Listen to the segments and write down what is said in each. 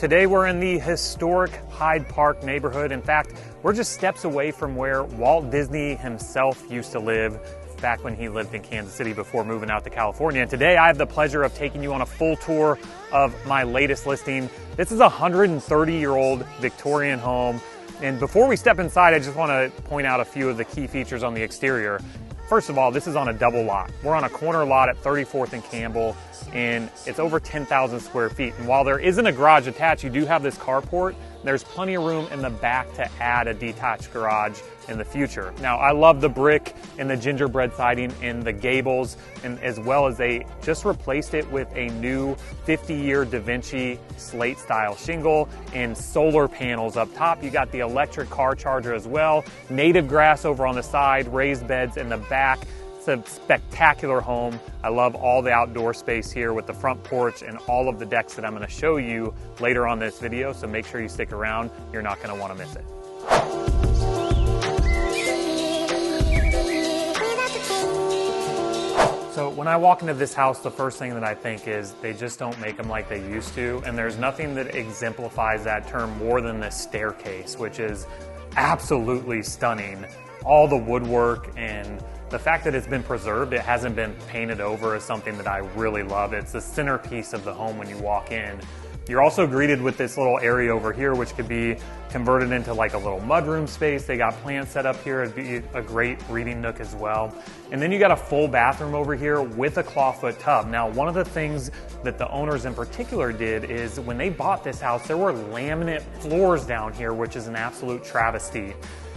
Today we're in the historic Hyde Park neighborhood. In fact, we're just steps away from where Walt Disney himself used to live back when he lived in Kansas City before moving out to California. And today I have the pleasure of taking you on a full tour of my latest listing. This is a 130-year-old Victorian home. And before we step inside, I just want to point out a few of the key features on the exterior. First of all, this is on a double lot. We're on a corner lot at 34th and Campbell, and it's over 10,000 square feet. And while there isn't a garage attached, you do have this carport. There's plenty of room in the back to add a detached garage in the future. Now, I love the brick and the gingerbread siding in the gables, and as well as they just replaced it with a new 50-year Da Vinci slate style shingle and solar panels up top. You got the electric car charger as well, native grass over on the side, raised beds in the back. It's a spectacular home. I love all the outdoor space here with the front porch and all of the decks that I'm going to show you later on this video, so make sure you stick around. You're not going to want to miss it. So when I walk into this house, the first thing that I think is they just don't make them like they used to, and there's nothing that exemplifies that term more than this staircase, which is absolutely stunning. All the woodwork and the fact that it's been preserved, it hasn't been painted over, is something that I really love. It's the centerpiece of the home when you walk in. You're also greeted with this little area over here, which could be converted into like a little mudroom space. They got plants set up here. It'd be a great reading nook as well. And then you got a full bathroom over here with a clawfoot tub. Now, one of the things that the owners in particular did is when they bought this house, there were laminate floors down here, which is an absolute travesty.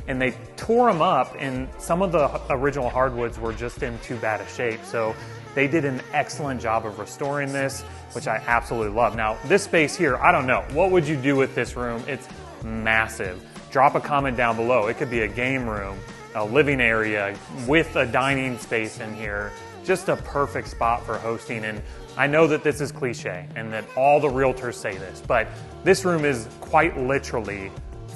And they tore them up, and some of the original hardwoods were just in too bad a shape. So they did an excellent job of restoring this, which I absolutely love. Now, this space here, I don't know. What would you do with this room? It's massive. Drop a comment down below. It could be a game room, a living area with a dining space in here. Just a perfect spot for hosting. And I know that this is cliche and that all the realtors say this, but this room is quite literally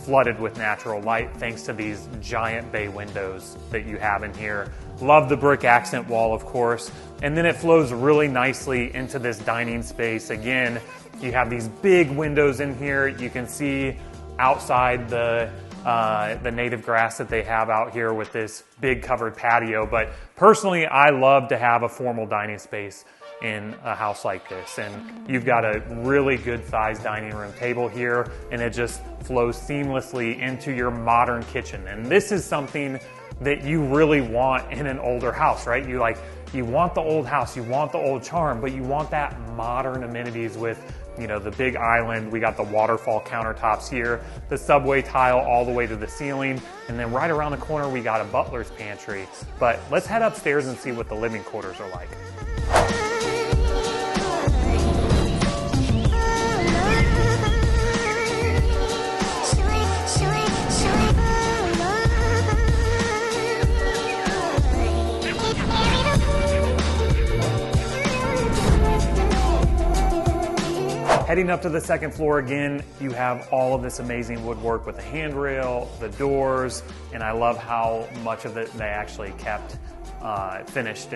flooded with natural light thanks to these giant bay windows that you have in here. Love the brick accent wall, of course. And then it flows really nicely into this dining space. Again, you have these big windows in here. You can see outside the native grass that they have out here with this big covered patio. But personally, I love to have a formal dining space in a house like this. And you've got a really good sized dining room table here, and it just flows seamlessly into your modern kitchen. And this is something that you really want in an older house, right? You want the old house, you want the old charm, but you want that modern amenities with, you know, the big island. We got the waterfall countertops here, the subway tile all the way to the ceiling, and then right around the corner we got a butler's pantry. But let's head upstairs and see what the living quarters are like. Heading up to the second floor again, you have all of this amazing woodwork with the handrail, the doors, and I love how much of it they actually kept finished,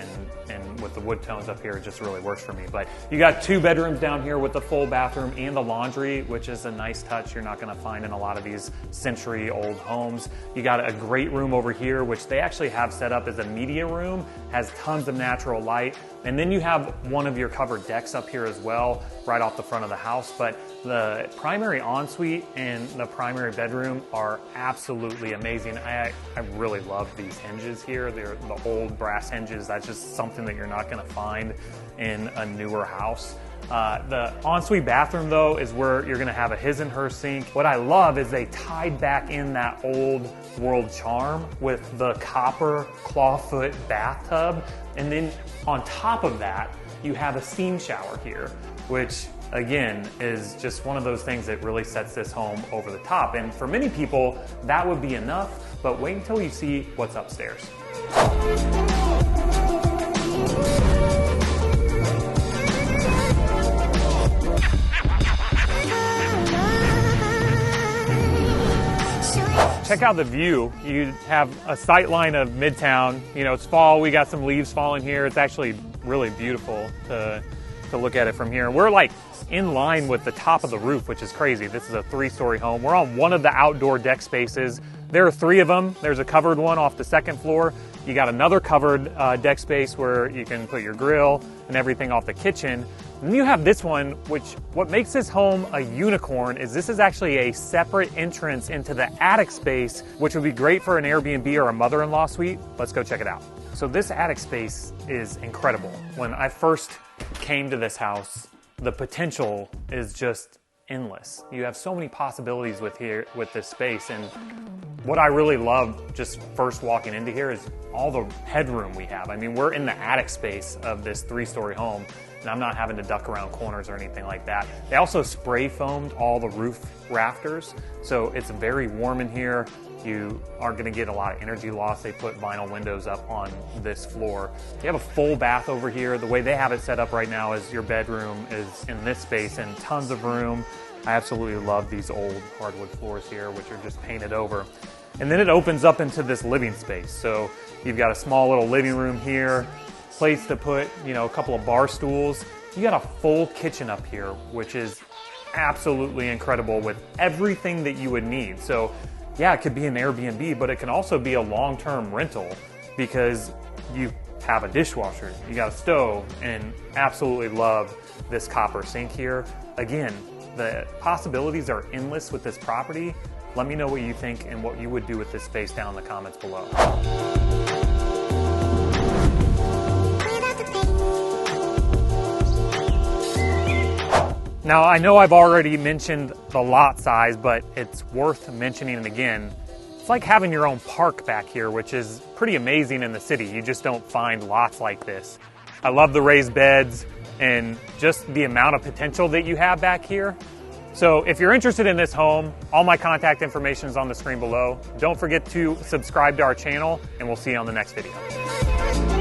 and with the wood tones up here, it just really works for me. But you got 2 bedrooms down here with the full bathroom and the laundry, which is a nice touch you're not going to find in a lot of these century-old homes. You got a great room over here, which they actually have set up as a media room, has tons of natural light. And then you have one of your covered decks up here as well, right off the front of the house. But the primary ensuite and the primary bedroom are absolutely amazing. I really love these hinges here. They're the old brass hinges. That's just something that you're not going to find in a newer house. The ensuite bathroom, though, is where you're going to have a his and her sink. What I love is they tied back in that old world charm with the copper clawfoot bathtub. And then on top of that, you have a steam shower here, which again is just one of those things that really sets this home over the top. And for many people, that would be enough, but wait until you see what's upstairs. Check out the view. You have a sight line of Midtown. You know, it's fall, we got some leaves falling here. It's actually really beautiful to to look at it from here. We're like in line with the top of the roof, which is crazy. This is a 3-story home. We're on one of the outdoor deck spaces. There are 3 of them. There's a covered one off the 2nd floor. You got another covered deck space where you can put your grill and everything off the kitchen. And then you have this one, which what makes this home a unicorn is this is actually a separate entrance into the attic space, which would be great for an Airbnb or a mother-in-law suite. Let's go check it out. So this attic space is incredible. When I first came to this house, the potential is just endless. You have so many possibilities with this space, and what I really love just first walking into here is all the headroom we have. I mean, we're in the attic space of this 3-story home, and I'm not having to duck around corners or anything like that. They also spray foamed all the roof rafters, so it's very warm in here. You aren't going to get a lot of energy loss. They put vinyl windows up on this floor. You have a full bath over here. The way they have it set up right now is your bedroom is in this space and tons of room. I absolutely love these old hardwood floors here, which are just painted over. And then it opens up into this living space. So you've got a small little living room here, place to put, a couple of bar stools. You got a full kitchen up here, which is absolutely incredible with everything that you would need. So yeah, it could be an Airbnb, but it can also be a long-term rental because you have a dishwasher, you got a stove, and absolutely love this copper sink here. Again, the possibilities are endless with this property. Let me know what you think and what you would do with this space down in the comments below. Now, I know I've already mentioned the lot size, but it's worth mentioning it again. It's like having your own park back here, which is pretty amazing in the city. You just don't find lots like this. I love the raised beds and just the amount of potential that you have back here. So if you're interested in this home, all my contact information is on the screen below. Don't forget to subscribe to our channel, and we'll see you on the next video.